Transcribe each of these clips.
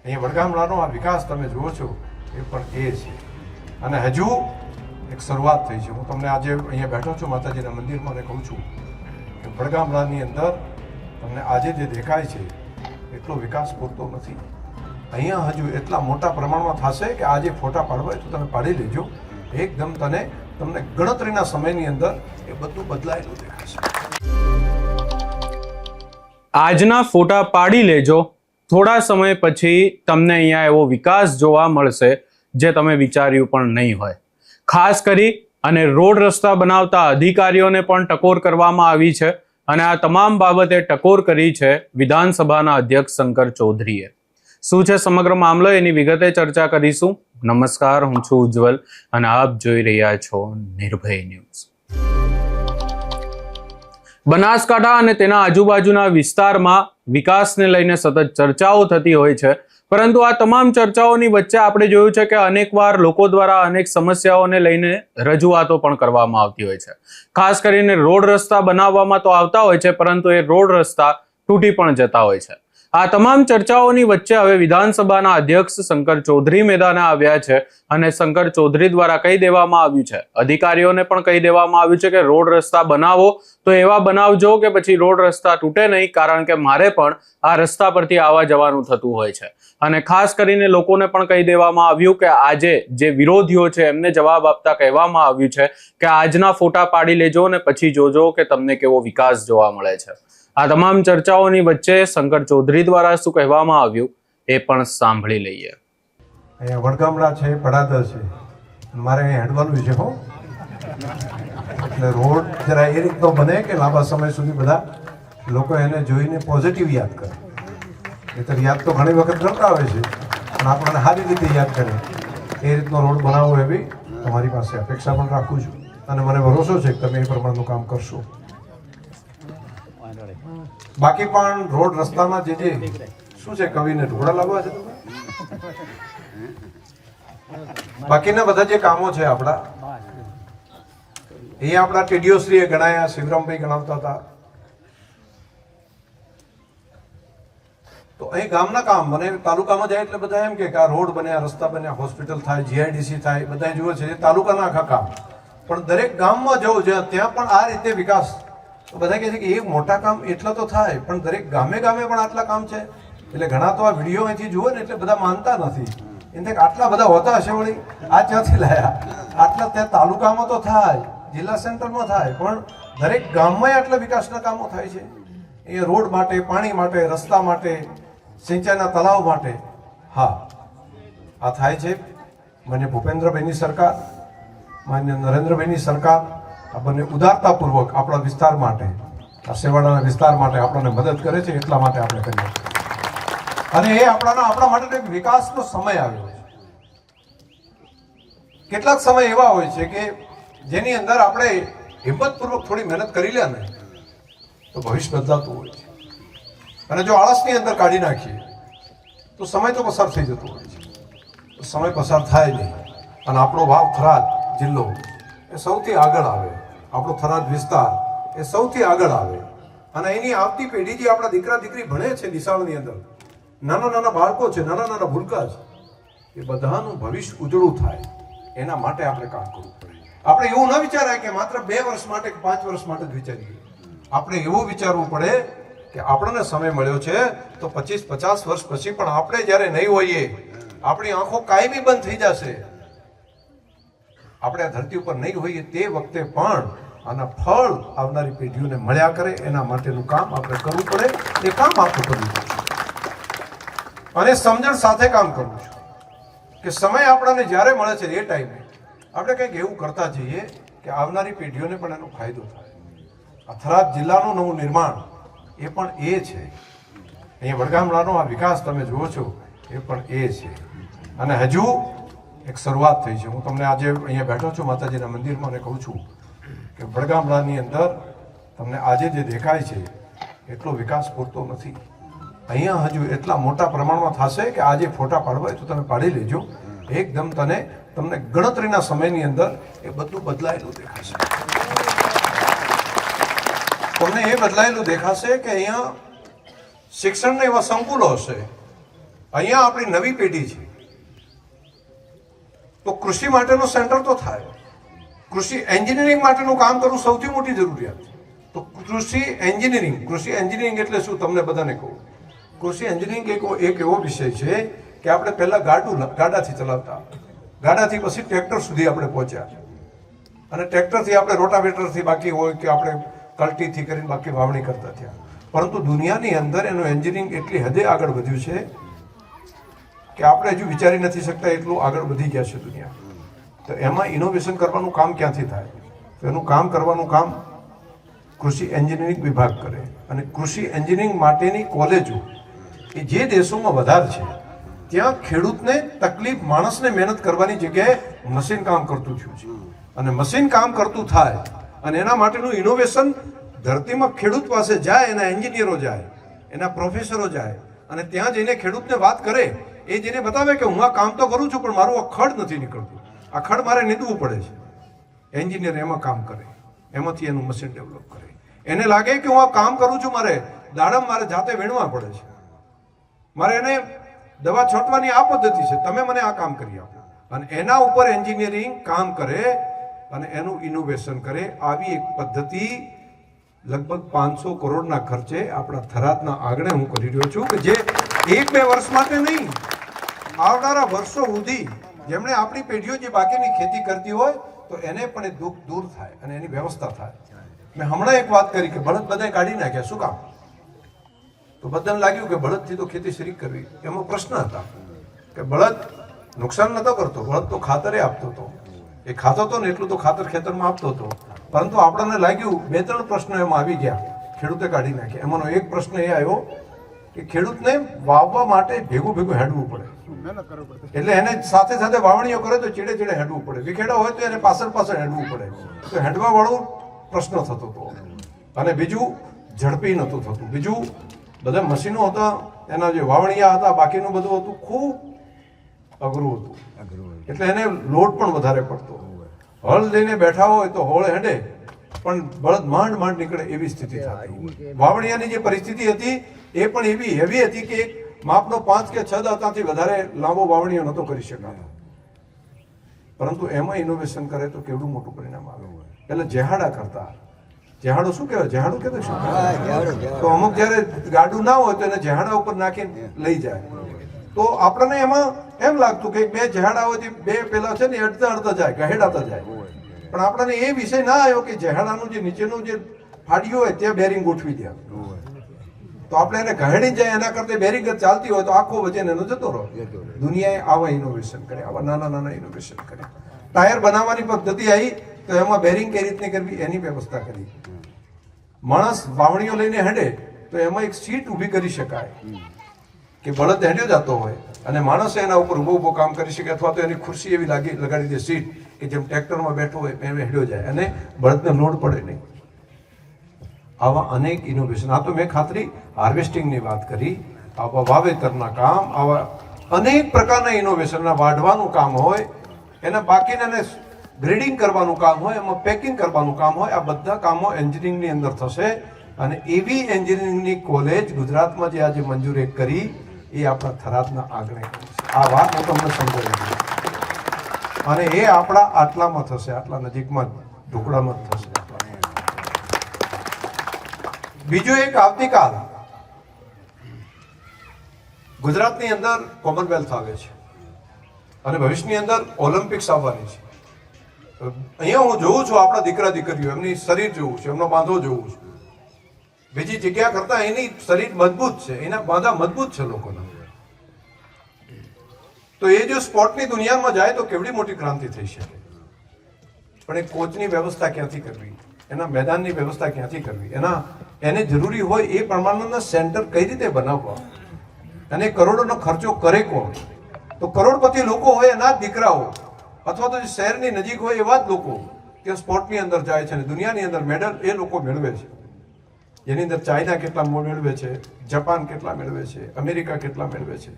અહીંયા વડગામડાનો આ વિકાસ તમે જુઓ છો એ પણ એ છે અને હજુ એક શરૂઆત થઈ છે. હું તમને આજે અહીંયા બેઠો છું માતાજીના મંદિરમાં અને કહું છું કે વડગામડાની અંદર તમને આજે જે દેખાય છે એટલો વિકાસ પૂરતો નથી. અહીંયા હજુ એટલા મોટા પ્રમાણમાં થશે કે આજે ફોટા પાડવા તો તમે પાડી લેજો. એકદમ તમને ગણતરીના સમયની અંદર એ બધું બદલાયેલું દેખાશે. આજના ફોટા પાડી લેજો, થોડા સમય પછી તમને અહીંયા એવો વિકાસ જોવા મળશે જે તમે વિચાર્યું પણ નહીં હોય. ખાસ કરી અને રોડ રસ્તા બનાવતા અધિકારીઓને પણ ટકોર કરવામાં આવી છે અને આ તમામ બાબતે ટકોર કરી છે વિધાનસભાના અધ્યક્ષ શંકર ચૌધરીએ. શું છે સમગ્ર મામલો એની વિગતે ચર્ચા કરીશું. નમસ્કાર, હું છું ઉજ્જવલ અને આપ જોઈ રહ્યા છો નિર્ભય ન્યૂઝ. બનાસકાંઠા અને તેના આજુબાજુના વિસ્તારમાં વિકાસને લઈને સતત ચર્ચાઓ થતી હોય છે, પરંતુ આ તમામ ચર્ચાઓની વચ્ચે આપણે જોયું છે કે અનેકવાર લોકો દ્વારા અનેક સમસ્યાઓને લઈને રજૂઆતો પણ કરવામાં આવતી હોય છે. ખાસ કરીને રોડ રસ્તા બનાવવામાં તો આવતા હોય છે, પરંતુ એ રોડ રસ્તા તૂટી પણ જતા હોય છે. આ તમામ ચર્ચાઓની વચ્ચે હવે વિધાનસભાના અધ્યક્ષ શંકર ચૌધરી મેદાને આવ્યા છે અને શંકર ચૌધરી દ્વારા કહી દેવામાં આવ્યું છે, અધિકારીઓને પણ કહી દેવામાં આવ્યું છે કે રોડ રસ્તા બનાવો તો એવા બનાવજો કે પછી રોડ રસ્તા તૂટે નહીં, કારણ કે મારે પણ આ રસ્તા પરથી આવવા જવાનું થતું હોય છે. અને ખાસ કરીને લોકોને પણ કહી દેવામાં આવ્યું કે આજે જે વિરોધીઓ છે એમને જવાબ આપતા કહેવામાં આવ્યું છે કે આજના ફોટા પાડી લેજો અને પછી જોજો કે તમને કેવો વિકાસ જોવા મળે છે. આ તમામ ચર્ચાઓની વચ્ચે શંકર ચૌધરી દ્વારા શું કહેવામાં આવ્યું એ પણ સાંભળી લઈએ. અહીંયા વડગામડા છે, પડાદર છે, મારે અહીંયા હેડવાનું છે હો. એટલે રોડ જરા એ રીતનો બને કે લાંબા સમય સુધી બધા લોકો એને જોઈને પોઝિટિવ યાદ કરે. નહીંતર યાદ તો ઘણી વખત કરતા હોય છે, પણ આપણને સારી રીતે યાદ કરે એ રીતનો રોડ બનાવવો એવી તમારી પાસે અપેક્ષા પણ રાખું છું અને મને ભરોસો છે કે તમે એ પ્રમાણનું કામ કરશો. બાકી પણ રોડ રસ્તામાં જે શું છે, કવિને ઢોળા લાવવા છે બાકીના બધા જે કામો છે આપણા, એ આપણા ટીડીઓશ્રીએ ગણાયા, શિવરામભાઈ ગણાવતા હતા. તો અહીં ગામના કામ મને તાલુકામાં જાય એટલે બધા એમ કે આ રોડ બન્યા, રસ્તા બન્યા, હોસ્પિટલ થાય, જીઆઈડીસી થાય, બધા જુએ છે તાલુકાના આખા કામ. પણ દરેક ગામમાં જવું છે ત્યાં પણ આ રીતે વિકાસ. તો બધા કહે છે કે એક મોટા કામ એટલા તો થાય, પણ દરેક ગામે ગામે પણ આટલા કામ છે. એટલે ઘણા તો આ વિડીયો અહીંથી જુએ ને એટલે બધા માનતા નથી. એને આટલા બધા હોતા હશે વળી આ ક્યાંથી લાયા? આટલા ત્યાં તાલુકામાં તો થાય, જિલ્લા સેન્ટરમાં થાય, પણ દરેક ગામમાં આટલા વિકાસના કામો થાય છે. એ રોડ માટે, પાણી માટે, રસ્તા માટે, સિંચાઈના તળાવ માટે. હા, આ થાય છે માન્ય ભૂપેન્દ્રભાઈની સરકાર, માન્ય નરેન્દ્રભાઈની સરકાર. આ બંને ઉદારતાપૂર્વક આપણા વિસ્તાર માટે, આ સેવાડાના વિસ્તાર માટે આપણને મદદ કરે છે, એટલા માટે આપણે કરીએ. અને એ આપણા માટે એક વિકાસનો સમય આવ્યો છે. કેટલાક સમય એવા હોય છે કે જેની અંદર આપણે હિંમતપૂર્વક થોડી મહેનત કરી લે ને તો ભવિષ્ય બદલાતું હોય છે. અને જો આળસની અંદર કાઢી નાખીએ તો સમય તો પસાર થઈ જતો હોય છે. તો સમય પસાર થાય નહીં અને આપણો વાવ થરાદ જિલ્લો એ સૌથી આગળ આવે, આપણો થરાદ વિસ્તાર એ સૌથી આગળ આવે. અને એની આવતી પેઢી જે આપણા દીકરા દીકરી ભણે છે નિશાળની અંદર, નાના નાના બાળકો છે, નાના નાના ભૂલકા છે, એ બધાનું ભવિષ્ય ઉજળું થાય એના માટે આપણે કામ કરવું પડે. આપણે એવું ન વિચારાય કે માત્ર 2 વર્ષ માટે કે 5 વર્ષ માટે જ વિચારીએ. આપણે એવું વિચારવું પડે કે આપણને સમય મળ્યો છે તો 25-50 વર્ષ પછી પણ આપણે જ્યારે નહીં હોઈએ, આપણી આંખો કાયમી બંધ થઈ જશે, આપણે આ ધરતી ઉપર નહીં હોઈએ તે વખતે પણ આના ફળ આવનારી પેઢીઓને મળ્યા કરે, એના માટેનું કામ આપણે કરવું પડે. એ કામ આપણે કરવું પડે અને સમજણ સાથે કામ કરવું છે કે સમય આપણને જ્યારે મળે છે એ ટાઈમે આપણે કંઈક એવું કરતા જઈએ કે આવનારી પેઢીઓને પણ એનો ફાયદો થાય. આ થરાદ જિલ્લાનું નવું નિર્માણ એ પણ એ છે. અહીંયા વડગામડાનો આ વિકાસ તમે જુઓ છો એ પણ એ છે અને હજુ એક શરૂઆત થઈ છે. હું તમને આજે અહીંયા બેઠો છું માતાજીના મંદિરમાં અને કહું છું કે વડગામડાની અંદર તમને આજે જે દેખાય છે એટલો વિકાસ પૂરતો નથી. અહીંયા હજુ એટલા મોટા પ્રમાણમાં થશે કે આજે ફોટા પાડવા તો તમે પાડી લેજો. એકદમ તમને ગણતરીના સમયની અંદર એ બધું બદલાયેલું દેખાશે. તમને એ બદલાયેલું દેખાશે કે અહીંયા શિક્ષણના એવા સંકુલો હશે અહીંયા આપણી નવી પેઢી છે, તો કૃષિ માટેનું સેન્ટર તો થાય. કૃષિ એન્જિનિયરિંગ માટેનું કામ કરવું સૌથી મોટી જરૂરિયાત છે. તો કૃષિ એન્જિનિયરિંગ એટલે શું તમને બધાને કહું. કૃષિ એન્જિનિયરિંગ એક એવો વિષય છે કે આપણે પહેલા ગાડાથી ચલાવતા, ગાડાથી પછી ટ્રેક્ટર સુધી આપણે પહોંચ્યા, અને ટ્રેક્ટરથી આપણે રોટાવેટરથી બાકી હોય કે આપણે કલ્ટીથી કરીને બાકી વાવણી કરતા થયા. પરંતુ દુનિયાની અંદર એનું એન્જિનિયરિંગ એટલી હદે આગળ વધ્યું છે કે આપણે હજુ વિચારી નથી શકતા એટલું આગળ વધી ગયા છે દુનિયા. તો એમાં ઇનોવેશન કરવાનું કામ ક્યાંથી થાય? તો એનું કામ કરવાનું કામ કૃષિ એન્જિનિયરિંગ વિભાગ કરે. અને કૃષિ એન્જિનિયરિંગ માટેની કોલેજો એ જે દેશોમાં વધારે છે ત્યાં ખેડૂતને તકલીફ, માણસને મહેનત કરવાની જગ્યાએ મશીન કામ કરતું થયું છે. અને મશીન કામ કરતું થાય અને એના માટેનું ઇનોવેશન ધરતીમાં ખેડૂત પાસે જાય, એના એન્જિનિયરો જાય, એના પ્રોફેસરો જાય, અને ત્યાં જઈને ખેડૂતને વાત કરે, એ જેને બતાવે કે હું આ કામ તો કરું છું પણ મારું આ ખડ નથી નીકળતું, આ ખડ મારે નીંદવું પડે છે. એન્જિનિયર એમાં કામ કરે, એમાંથી એનું મશીન ડેવલપ કરે. એને લાગે કે હું આ કામ કરું છું, દાડમ મારે જાતે વીણવા પડે છે, મારે એને દવા છોટવાની આ પદ્ધતિ છે, તમે મને આ કામ કરી આપો. અને એના ઉપર એન્જિનિયરિંગ કામ કરે અને એનું ઇનોવેશન કરે. આવી એક પદ્ધતિ લગભગ 500 કરોડના ખર્ચે આપણા થરાદના આંગણે હું કરી રહ્યો છું, કે જે 1-2 વર્ષ માટે નહીં, આવનારા વર્ષો સુધી જેમણે આપણી પેઢીઓ જે બાકીની ખેતી કરતી હોય તો એને પણ એ દુઃખ દૂર થાય અને એની વ્યવસ્થા થાય. મેં હમણાં એક વાત કરી કે બળદ બધાએ કાઢી નાખ્યા, શું કામ? તો બધાને લાગ્યું કે બળદથી તો ખેતી શરૂ કરવી. એમાં પ્રશ્ન હતા કે બળદ નુકસાન નતો કરતો, બળદ તો ખાતરે આપતો હતો, એ ખાતો હતો ને એટલું તો ખાતર ખેતરમાં આપતો હતો. પરંતુ આપણને લાગ્યું 2-3 પ્રશ્નો એમાં આવી ગયા, ખેડૂતે કાઢી નાખ્યા. એમાંનો એક પ્રશ્ન એ આવ્યો કે ખેડૂતને વાવવા માટે ભેગું હેડવું પડે, એટલે એને સાથે સાથે વાવણીઓ કરે તો ચીડે હેડવું પડે, વિખેડા હોય તો એને પાછળ હેડવું પડે. તો હેડવા વાળો પ્રશ્ન થતો હતો. અને બીજું ઝડપી નહોતું થતું. બીજું બધા મશીનો હતા, એના જે વાવણીયા હતા, બાકીનું બધું હતું, ખૂબ અઘરું હતું. એટલે એને લોડ પણ વધારે પડતો. હળ લઈને બેઠા હોય તો હોળ હેડે પણ બળદ માંડ નીકળે એવી સ્થિતિ થતી. વાવણીયાની જે પરિસ્થિતિ હતી એ પણ એવી હેવી હતી કે એક માપનો 5 કે 6 દાંતાથી વધારે લાંબો વાવણીઓ નહોતો કરી શકાતો. પરંતુ એમાં ઇનોવેશન કરે તો કેવડું મોટું પરિણામ આવે. એટલે જેહાડા કરતા, જેહાડો શું કહેવાય? જેહાડું કહેતો શું? તો અમુક જયારે ગાડું ના હોય તો એને જેહાડા ઉપર નાખીને લઈ જાય. તો આપણને એમાં એમ લાગતું કે 2 જેહાડા હોય, 2 પેલા છે ને અડતા જાય, ગહેડાતા જાય. પણ આપણને એ વિષય ના આવ્યો કે જેહાડાનું જે નીચેનું જે ફાડ્યું હોય ત્યાં બેરિંગ ગોઠવી દે. તો આપણે એને ગહેડી જાય એના કરતા બેરિંગ ચાલતી હોય તો આખો વજન એનો જતો રહે. દુનિયાએ આવા ઇનોવેશન કરે, આવા નાના ઇનોવેશન કરે. ટાયર બનાવવાની પદ્ધતિ આવી તો એમાં બેરિંગ કઈ રીતની કરવી એની વ્યવસ્થા કરી. માણસ વાવણીઓ લઈને હેડે તો એમાં એક સીટ ઊભી કરી શકાય કે બળદ હેડ્યો જતો હોય અને માણસ એના ઉપર ઊભો કામ કરી શકે, અથવા તો એની ખુરશી એવી લગાડી દે સીટ કે જેમ ટ્રેક્ટરમાં બેઠો હોય એમ હેડ્યો જાય અને બળદને લોડ પડે નહીં. આવા અનેક ઇનોવેશન. આ તો મેં ખાતરી હાર્વેસ્ટિંગની વાત કરી, આવા વાવેતરના કામ, આવા અનેક પ્રકારના ઇનોવેશનના વાઢવાનું કામ હોય, એના બાકીના ગ્રેડિંગ કરવાનું કામ હોય, એમાં પેકિંગ કરવાનું કામ હોય. આ બધા કામો એન્જિનિયરિંગની અંદર થશે. અને એવી એન્જિનિયરિંગની કોલેજ ગુજરાતમાં જે આજે મંજૂર કરી એ આપણા થરાદના આંગણે કરી છે. આ વાત હું તમને સમજાવી દઉં. અને એ આપણા આટલામાં થશે, આટલા નજીકમાં ઢોકળામાં જ થશે. બીજું એક, આવતીકાલ ગુજરાતની અંદર કોમનવેલ્થ આવે છે અને ભવિષ્યની અંદર ઓલિમ્પિક્સ આવવાની છે. અહીંયા હું જોઉં છું આપણા દીકરા દીકરીઓ, એમની શરીર જોઉં છું, એમનો બાંધો જોઉં છું. બીજી જગ્યા કરતા એની શરીર મજબૂત છે, એના બાંધા મજબૂત છે લોકોના. તો એ જો સ્પોર્ટની દુનિયામાં જાય તો કેવડી મોટી ક્રાંતિ થઈ શકે. પણ એ કોચની વ્યવસ્થા ક્યાંથી કરવી, એના મેદાનની વ્યવસ્થા ક્યાંથી કરવી, એને જરૂરી હોય એ પ્રમાણના સેન્ટર કઈ રીતે બનાવવા, અને કરોડોનો ખર્ચો કરે કોણ? તો કરોડપતિ લોકો હોય એના જ દીકરાઓ, અથવા તો જે શહેરની નજીક હોય એવા જ લોકો કે સ્પોર્ટની અંદર જાય છે અને દુનિયાની અંદર મેડલ એ લોકો મેળવે છે. જેની અંદર ચાઇના કેટલા મેળવે છે, જાપાન કેટલા મેળવે છે, અમેરિકા કેટલા મેળવે છે.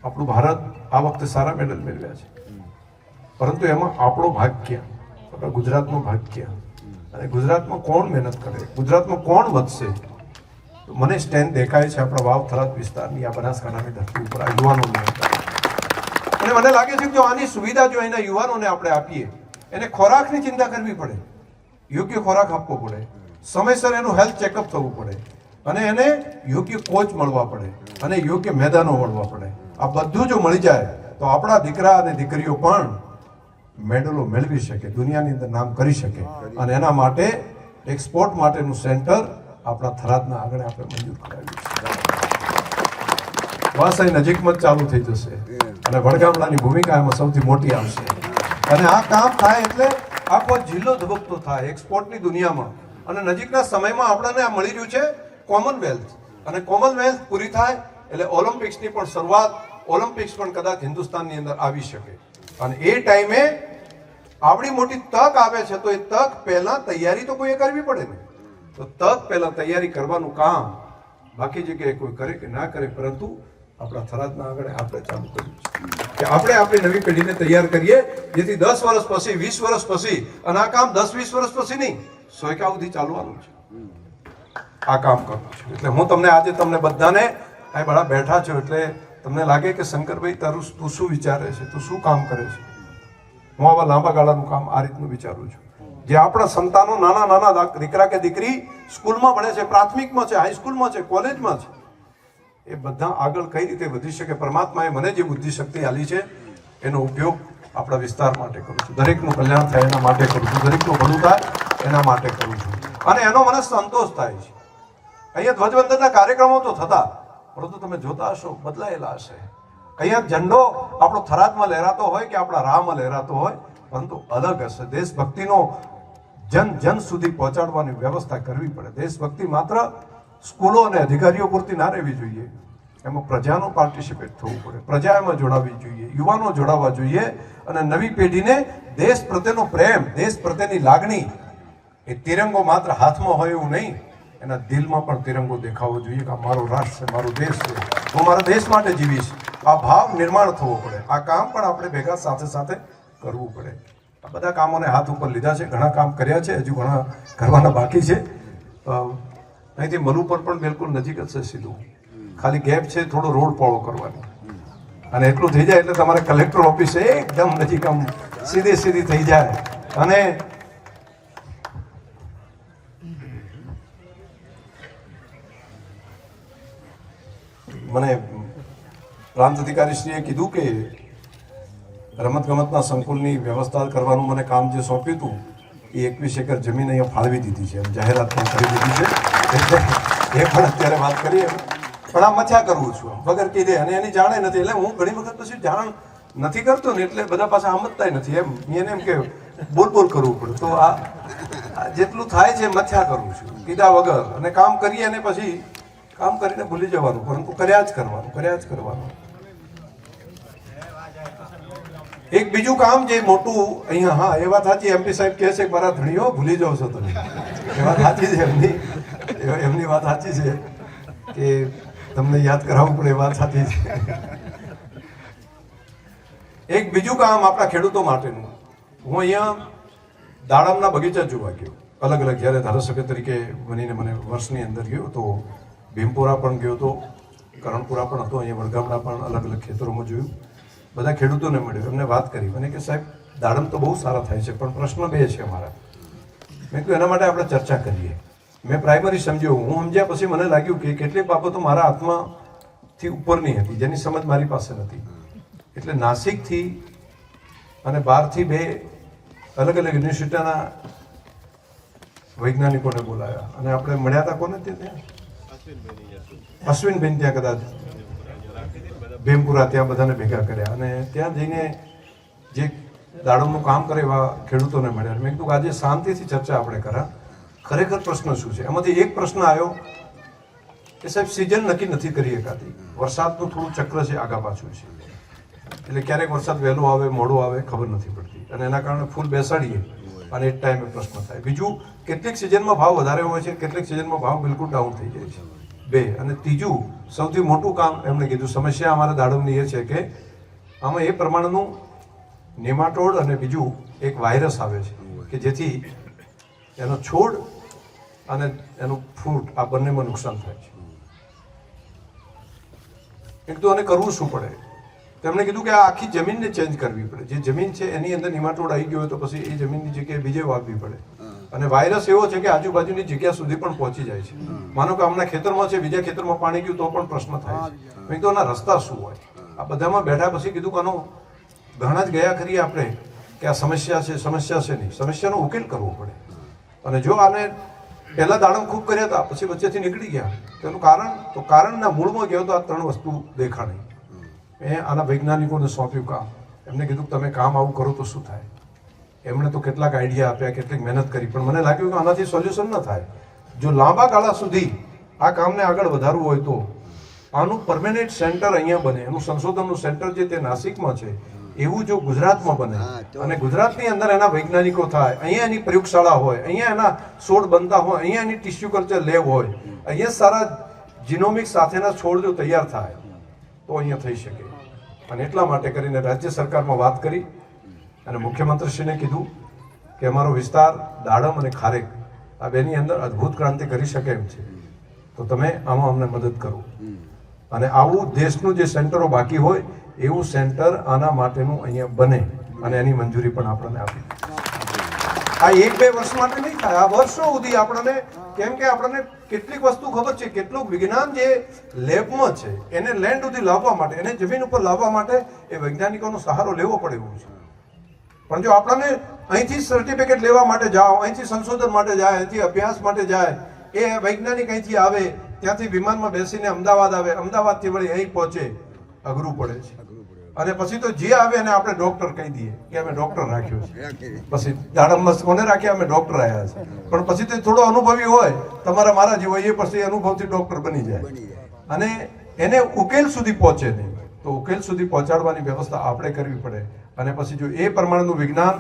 આપણું ભારત આ વખતે સારા મેડલ મેળવ્યા છે. પરંતુ એમાં આપણો ભાગ ક્યાં? આપણા ગુજરાતનો ભાગ ક્યાં? અને ગુજરાતમાં કોણ મહેનત કરે, ગુજરાતમાં કોણ વધશે? તો મને સ્ટેન્ડ દેખાય છે આપણા વાવ થરાદ વિસ્તારની આ બનાસકાંઠાની ધરતી ઉપર આ યુવાનોની અંદર. અને મને લાગે છે કે જો આની સુવિધા જો એના યુવાનોને આપણે આપીએ, એને ખોરાકની ચિંતા કરવી પડે, યોગ્ય ખોરાક આપવો પડે, સમયસર એનું હેલ્થ ચેકઅપ થવું પડે, અને એને યોગ્ય કોચ મળવા પડે, અને યોગ્ય મેદાનો મળવા પડે. આ બધું જો મળી જાય તો આપણા દીકરા અને દીકરીઓ પણ મેડલો મેળવી શકે, દુનિયાની અંદર નામ કરી શકે. અને એના માટે એક સ્પોર્ટ માટેનું સેન્ટર આપણા થરાદના આંગણે આપણે મંજૂર કરાવ્યું છે. બસ અહીં નજીકમાં જ ચાલુ થઈ જશે અને વડગામડાની ભૂમિકા એમાં સૌથી મોટી આવશે. અને આ કામ થાય એટલે આખો જિલ્લો ધબકતો થાય એક સ્પોર્ટની દુનિયામાં. અને નજીકના સમયમાં આપણને આ મળી રહ્યું છે કોમનવેલ્થ, અને કોમનવેલ્થ પૂરી થાય એટલે ઓલિમ્પિક્સની પણ શરૂઆત, ઓલિમ્પિક્સ પણ કદાચ હિન્દુસ્તાનની અંદર આવી શકે. અને એ ટાઈમે આવડી મોટી તક આવે છે તો એ તક પહેલા તૈયારી તો કોઈએ કરવી પડે ને. તો તક પહેલા તૈયારી કરવાનું કામ બાકી જગ્યાએ કોઈ કરે કે ના કરે, પરંતુ આપણા થરાદના આગળ આપણે ચાલુ કર્યું છે કે આપણે આપણી નવી પેઢીને તૈયાર કરીએ, જેથી 10 વર્ષ પછી, 20 વર્ષ પછી, અને આ કામ 10-20 વર્ષ પછી નહીં, 100 સુધી ચાલવાનું છે. આ કામ કરવું છે. એટલે હું તમને આજે તમને બધાને આ બડા બેઠા છો એટલે તમને લાગે કે શંકરભાઈ તારું તું શું વિચારે છે, તું શું કામ કરે છે. હું આવા લાંબા ગાળાનું કામ આ રીતનું વિચારું છું. જે આપણા સંતાનો નાના નાના દીકરા કે દીકરી સ્કૂલમાં ભણે છે, પ્રાથમિકમાં છે, હાઈસ્કૂલમાં છે, કોલેજમાં છે, એ બધા આગળ કઈ રીતે વધી શકે. પરમાત્માએ મને જે બુદ્ધિ શક્તિ આલી છે એનો ઉપયોગ આપણા વિસ્તાર માટે કરું છું, દરેકનું કલ્યાણ થાય એના માટે કરું છું, દરેકનું ભલું થાય એના માટે કરું છું. અને એનો મને સંતોષ થાય છે. અહીંયા ધ્વજવંદનના કાર્યક્રમો તો થતા, પરંતુ તમે જોતા હશો બદલાયેલા હશે. અહીંયા ઝંડો આપણો થરાદમાં લહેરાતો હોય કે આપણા રાહમાં લહેરાતો હોય, પરંતુ અલગ હશે. દેશભક્તિનો જન જન સુધી પહોંચાડવાની વ્યવસ્થા કરવી પડે. દેશભક્તિ માત્ર સ્કૂલો અને અધિકારીઓ પૂરતી ના રહેવી જોઈએ, એમાં પ્રજાનું પાર્ટિસિપેટ થવું પડે, પ્રજા એમાં જોડાવી જોઈએ, યુવાનો જોડાવા જોઈએ. અને નવી પેઢીને દેશ પ્રત્યેનો પ્રેમ, દેશ પ્રત્યેની લાગણી, એ તિરંગો માત્ર હાથમાં હોય એવું નહીં, એના દિલમાં પણ તિરંગો દેખાવો જોઈએ કે આ મારો રાષ્ટ્ર છે, મારો દેશ છે, હું મારા દેશ માટે જીવીશ. આ ભાવ નિર્માણ થવો પડે. આ કામ પણ આપણે ભેગા સાથે સાથે કરવું પડે. આ બધા કામોને હાથ ઉપર લીધા છે, ઘણા કામ કર્યા છે, હજુ ઘણા કરવાના બાકી છે. અહીંથી મલુપર પણ બિલકુલ નજીક જ છે સીધું, ખાલી ગેપ છે થોડો રોડ પહોળો કરવાનો, અને એટલું થઈ જાય એટલે તમારે કલેક્ટર ઓફિસ એકદમ નજીક, આમ સીધી થઈ જાય. અને મને પ્રાંત અધિકારીશ્રીએ કીધું કે રમતગમતના સંકુલની વ્યવસ્થા કરવાનું મને કામ જે સોંપ્યું હતું એ 21 એકર જમીન અહીંયા ફાળવી દીધી છે, જાહેરાત પણ કરી દીધી છે. એટલે એ પણ અત્યારે વાત કરીએ, પણ આ મથ્યા કરું છું વગર કીધે, અને એની જાણે નથી. એટલે હું ઘણી વખત પછી જાણ નથી કરતો ને એટલે બધા પાછા સમજતા નથી. એને એમ કે બોલ કરવું પડે. તો આ જેટલું થાય છે મથ્યા કરું છું કીધા વગર, અને કામ કરીએ અને પછી કામ કરીને ભૂલી જવાનું, પરંતુ કર્યા જ કરવાનું. એક બીજું કામ જે મોટું અહીંયા, હા એ વાત સાચી, એમપી સાહેબ કહે છે કે મારા ધણીઓ ભૂલી જાઓ છો તમે, એ વાત સાચી છે એમની વાત સાચી છે કે તમને યાદ કરાવવું પડે, એ વાત સાચી છે. એક બીજું કામ આપણા ખેડૂતો માટેનું, હું અહીંયા દાડમના બગીચા જોવા ગયો, અલગ અલગ, જ્યારે ધારાસભ્ય તરીકે બનીને મને વર્ષની અંદર ગયો તો ભીમપુરા પણ ગયો હતો, કરણપુરા પણ હતો, અહીંયા વડગામડા પણ અલગ અલગ ખેતરોમાં જોયું. બધા ખેડૂતોને મળ્યો, એમને વાત કરી. મને કે સાહેબ દાડમ તો બહુ સારા થાય છે, પણ પ્રશ્ન બે છે અમારા. મેં કહ્યું એના માટે આપણે ચર્ચા કરીએ. મેં પ્રાઇમરી સમજ્યો. હું સમજ્યા પછી મને લાગ્યું કે કેટલીક બાબતો મારા હાથમાંથી ઉપરની હતી, જેની સમજ મારી પાસે નથી. એટલે નાસિકથી અને બહારથી બે અલગ અલગ યુનિવર્સિટીના વૈજ્ઞાનિકોને બોલાવ્યા, અને આપણે મળ્યા હતા. કોને ત્યાં અશ્વિનબેન ત્યાં કદાચ ભીમપુરા, ત્યાં બધાને ભેગા કર્યા, અને ત્યાં જઈને જે દાડમનું કામ કરે એવા ખેડૂતોને મળ્યા. મેં કીધું આજે શાંતિથી ચર્ચા આપણે કરા, ખરેખર પ્રશ્ન શું છે. એમાંથી એક પ્રશ્ન આવ્યો કે સાહેબ સિઝન નક્કી નથી કરી શકાતી, વરસાદનું થોડું ચક્ર છે, આગા પાછું છે, એટલે ક્યારેક વરસાદ વહેલો આવે મોડો આવે ખબર નથી પડતી, અને એના કારણે ફૂલ બેસાડીએ અને એક ટાઈમે પ્રશ્ન થાય. બીજું, કેટલીક સિઝનમાં ભાવ વધારે હોય છે, કેટલીક સિઝનમાં ભાવ બિલકુલ ડાઉન થઈ જાય છે. બે, અને ત્રીજું સૌથી મોટું કામ એમણે કીધું, સમસ્યા અમારા દાડમની એ છે કે આમાં એ પ્રમાણનું નેમાટોડ અને બીજું એક વાયરસ આવે છે કે જેથી એનો છોડ અને એનું ફ્રૂટ આ બંનેમાં નુકસાન થાય છે. મેં કીધું આને કરવું શું પડે? તેમણે કીધું કે આ આખી જમીનને ચેન્જ કરવી પડે. જે જમીન છે એની અંદર નિમાટોડ આવી ગયો હોય તો પછી એ જમીનની જગ્યાએ બીજે વાવવી પડે. અને વાયરસ એવો છે કે આજુબાજુની જગ્યા સુધી પણ પહોંચી જાય છે. માનો કે હમણાં ખેતરમાં છે, બીજા ખેતરમાં પાણી ગયું તો પણ પ્રશ્ન થાય છે. મેં કીધું આના રસ્તા શું હોય? આ બધામાં બેઠા પછી કીધું કે આનો ઘણા જ ગયા કરીએ આપણે કે આ સમસ્યા છે નહીં, સમસ્યાનો ઉકેલ કરવો પડે. અને જો આને પહેલા દાડમ ખૂબ કર્યા હતા, પછી વચ્ચેથી નીકળી ગયા, તેનું કારણ તો કારણના મૂળમાં ગયો તો આ 3 વસ્તુ દેખાણી. મેં આના વૈજ્ઞાનિકોને સોંપ્યું કામ. એમને કીધું કે તમે કામ આવું કરો તો શું થાય? એમણે તો કેટલાક આઈડિયા આપ્યા, કેટલીક મહેનત કરી, પણ મને લાગ્યું કે આનાથી સોલ્યુશન ન થાય. જો લાંબા ગાળા સુધી આ કામને આગળ વધારવું હોય તો આનું પરમેનન્ટ સેન્ટર અહીંયા બને, એનું સંશોધનનું સેન્ટર જે તે નાસિકમાં છે એવું જો ગુજરાતમાં બને અને ગુજરાતની અંદર એના વૈજ્ઞાનિકો થાય, અહીંયા એની પ્રયોગશાળા હોય, અહીંયા એના છોડ બનતા હોય, અહીંયા એની ટિશ્યુ કલ્ચર લેબ હોય, અહીંયા સારા જીનોમિક સાથેના છોડ જો તૈયાર થાય તો અહીંયા થઈ શકે. અને એટલા માટે કરીને રાજ્ય સરકારમાં વાત કરી અને મુખ્યમંત્રીશ્રીને કીધું કે અમારો વિસ્તાર દાડમ અને ખારેક આ બેની અંદર અદ્ભુત ક્રાંતિ કરી શકે એમ છે, તો તમે આમાં અમને મદદ કરો. અને આવું દેશનું જે સેન્ટરો બાકી હોય એવું સેન્ટર આના માટેનું અહીંયા બને અને એની મંજૂરી પણ આપણને આપી. આ 1-2 વર્ષ માટે નહીં થાય, આ વર્ષો સુધી આપણને, કેમ કે આપણને કેટલીક વસ્તુ ખબર છે, કેટલું વિજ્ઞાન જે લેબમાં છે એને લેન્ડ સુધી લાવવા માટે, એને જમીન ઉપર લાવવા માટે એ વૈજ્ઞાનિકોનો સહારો લેવો પડે એવું છે. પણ જો આપણને અહીંથી સર્ટિફિકેટ લેવા માટે જાઓ, અહીંથી સંશોધન માટે જાય, અહીંથી અભ્યાસ માટે જાય, એ વૈજ્ઞાનિક અહીંથી આવે, ત્યાંથી વિમાનમાં બેસીને અમદાવાદ આવે, અમદાવાદથી વળી અહીં પહોંચે, અઘરું પડે છે. અને પછી તો જે આવે એને આપણે ડોક્ટર કહી દઈએ કે અમે ડોક્ટર રાખ્યો છે. પછી દાડમમાં કોને રાખ્યા? અમે ડોક્ટર આવ્યા છે. પણ પછી તે થોડો અનુભવી હોય, તમારા મારા જેવો, એ પછી અનુભવથી ડોક્ટર બની જાય અને એને ઉકેલ સુધી પહોંચે નહીં. તો ઉકેલ સુધી પહોંચાડવાની વ્યવસ્થા આપણે કરવી પડે. અને પછી જો એ પ્રમાણેનું વિજ્ઞાન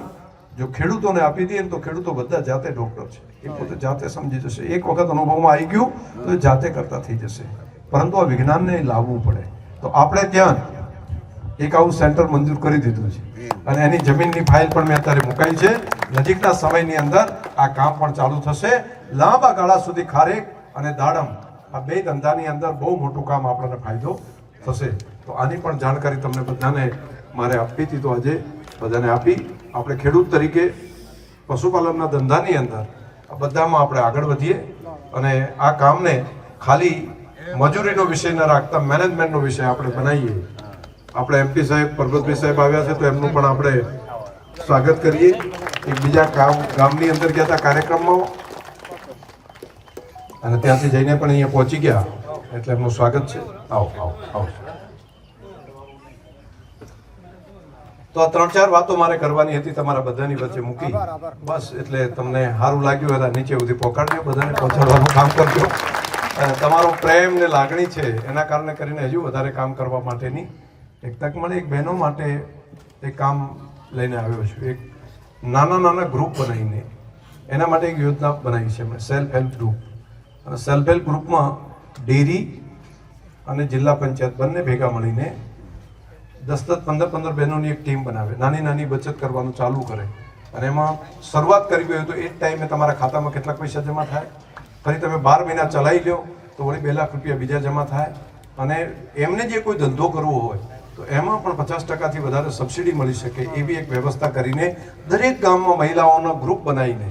જો ખેડૂતોને આપી દઈએ તો ખેડૂતો બધા જાતે ડોક્ટર છે, એ પોતે જાતે સમજી જશે. એક વખત અનુભવમાં આવી ગયું તો એ જાતે કરતા થઈ જશે. પરંતુ આ વિજ્ઞાનને લાવવું પડે. તો આપણે ત્યાં એક આવું સેન્ટર મંજૂર કરી દીધું છે અને એની જમીનની ફાઇલ પણ મેં અત્યારે મુકાઈ છે. નજીકના સમયની અંદર આ કામ પણ ચાલુ થશે. લાંબા ગાળા સુધી ખારેક અને દાડમ આ 2 ધંધાની અંદર બહુ મોટું કામ આપણને ફાયદો થશે. તો આની પણ જાણકારી તમને બધાને મારે આપવી હતી, તો આજે બધાને આપી. આપણે ખેડૂત તરીકે પશુપાલનના ધંધાની અંદર આ બધામાં આપણે આગળ વધીએ અને આ કામને ખાલી મજૂરીનો વિષય ન રાખતા મેનેજમેન્ટનો વિષય આપણે બનાવીએ. આપણે MP સાહેબ, પરબતભાઈ સાહેબ આવ્યા છે તો એમનું પણ આપણે સ્વાગત કરીએ. એક બીજા ગામની અંદર ગયા હતા કાર્યક્રમમાં અને ત્યાંથી જઈને પણ અહીંયા પહોંચી ગયા, એટલે એમનું સ્વાગત છે. આવો આવો આવો. તો આ 3-4 વાતો મારે કરવાની હતી, તમારા બધાની વચ્ચે મૂકી બસ. એટલે તમને સારું લાગ્યું એટલે નીચે સુધી પહોંચાડજો, બધાને પહોંચાડવાનું કામ કરજો. તમારો પ્રેમ ને લાગણી છે એના કારણે કરીને હજુ વધારે કામ કરવા માટેની એક તક મળે. એક બહેનો માટે એક કામ લઈને આવ્યો છું. એક નાના ગ્રુપ બનાવીને એના માટે એક યોજના બનાવી છે એમણે, સેલ્ફ હેલ્પ ગ્રુપ. અને સેલ્ફ હેલ્પ ગ્રુપમાં ડેરી અને જિલ્લા પંચાયત બંને ભેગા મળીને 10-15 બહેનોની એક ટીમ બનાવે, નાની બચત કરવાનું ચાલુ કરે. અને એમાં શરૂઆત કરવી હોય તો એ જ ટાઈમે તમારા ખાતામાં કેટલાક પૈસા જમા થાય, ફરી તમે 12 મહિના ચલાવી લો તો વળી 2 લાખ રૂપિયા બીજા જમા થાય. અને એમને જે કોઈ ધંધો કરવો હોય તો એમાં પણ 50%થી વધારે સબસિડી મળી શકે એવી એક વ્યવસ્થા કરીને દરેક ગામમાં મહિલાઓનો ગ્રુપ બનાવીને.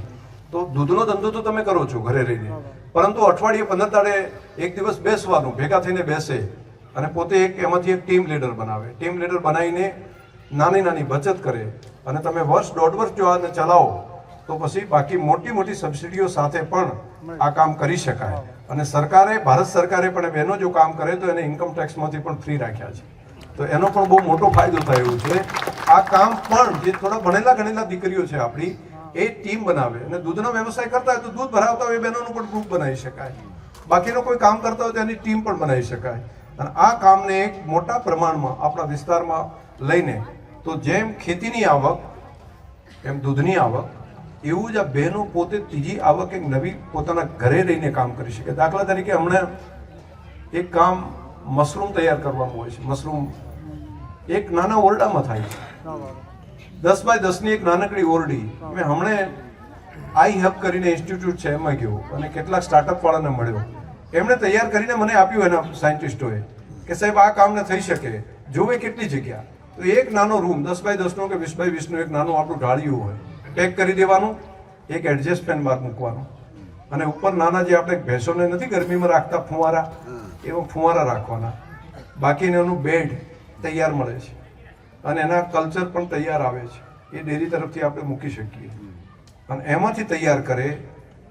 તો દૂધનો ધંધો તો તમે કરો છો ઘરે રહીને, પરંતુ અઠવાડિયે 15 દાડે એક દિવસ બેસવાનું, ભેગા થઈને બેસે અને પોતે એમાંથી એક ટીમ લીડર બનાવે. ટીમ લીડર બનાવીને નાની બચત કરે અને તમે 1-1.5 વર્ષ જો આને ચલાવો તો પછી બાકી મોટી સબસિડીઓ સાથે પણ આ કામ કરી શકાય. અને સરકારે, ભારત સરકારે પણ બહેનો જો કામ કરે તો એને ઇન્કમ ટેક્સમાંથી પણ ફ્રી રાખ્યા છે. તો એનો પણ બહુ મોટો ફાયદો થાય એવું છે. આ કામ પણ જે થોડા ભણેલા દીકરીઓ છે આપણી, એ ટીમ બનાવે અને દૂધનો વ્યવસાય કરતા હોય તો દૂધ ભરાવતા હોય એ બહેનોનું પણ ગ્રુપ બનાવી શકાય. બાકીનો કોઈ કામ કરતા હોય તો એની ટીમ પણ બનાવી શકાય. અને આ કામને એક મોટા પ્રમાણમાં આપણા વિસ્તારમાં લઈને તો જેમ ખેતીની આવક એમ દૂધની આવક, એવું જ આ બહેનો પોતે ત્રીજી આવક એક નવી પોતાના ઘરે રહીને કામ કરી શકે. દાખલા તરીકે હમણાં એક કામ મશરૂમ તૈયાર કરવાનું હોય છે. મશરૂમ એક નાના ઓરડામાં થાય છે, 10x10ની એક નાનકડી ઓરડી. મેં હમણાં આઈ હબ કરીને ઇન્સ્ટિટ્યૂટ છે એમાં ગયો અને કેટલાક સ્ટાર્ટઅપ વાળાને મળ્યો. એમણે તૈયાર કરીને મને આપ્યું એના સાયન્ટિસ્ટોએ કે સાહેબ આ કામ ને થઈ શકે, જોવે કેટલી જગ્યા, તો એક નાનો રૂમ 10 બાય 10નો કે 20 બાય 20નું એક નાનું આપણું ઢાળિયું હોય, પેક કરી દેવાનું, એક એડજસ્ટ ફેન બહાર મૂકવાનું, અને ઉપર નાના જે આપણે ભેંસોને નથી ગરમીમાં રાખતા ફુવારા, એવા ફુવારા રાખવાના. બાકીને એનું બેડ તૈયાર મળે છે અને એના કલ્ચર પણ તૈયાર આવે છે, એ ડેરી તરફથી આપણે મૂકી શકીએ. અને એમાંથી તૈયાર કરે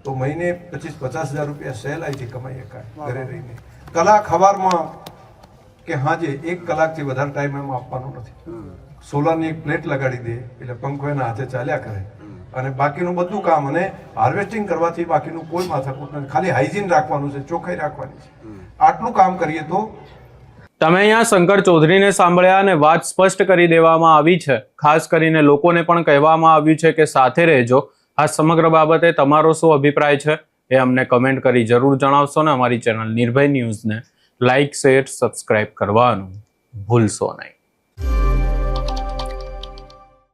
તો મહિને 25-50 હજાર રૂપિયા સહેલાઈથી કમાઈ શકાય ઘરે રહીને. કલાક સવારમાં કે હાજે 1 કલાકથી વધારે ટાઈમ એમાં આપવાનો નથી. સોલારની એક પ્લેટ લગાડી દે એટલે પંખો એના હાથે ચાલ્યા કરે, અને બાકીનું બધું કામ, અને હાર્વેસ્ટિંગ કરવાથી બાકીનું કોઈ માથાકૂટ નથી, ખાલી હાઇજીન રાખવાનું છે, ચોખ્ખાઈ રાખવાની છે. આટલું કામ કરીએ તો. તમે અહીંયા શંકર ચૌધરીને સાંભળ્યા અને વાત સ્પષ્ટ કરી દેવામાં આવી છે. ખાસ કરીને લોકોને પણ કહેવામાં આવ્યું છે કે સાથે રહેજો. આ સમગ્ર બાબતે તમારો શું અભિપ્રાય છે એ અમને કમેન્ટ કરી જરૂર જણાવશો, ને અમારી ચેનલ નિર્ભય ન્યૂઝને લાઇક, શેર, સબસ્ક્રાઇબ કરવાનું ભૂલશો નહીં.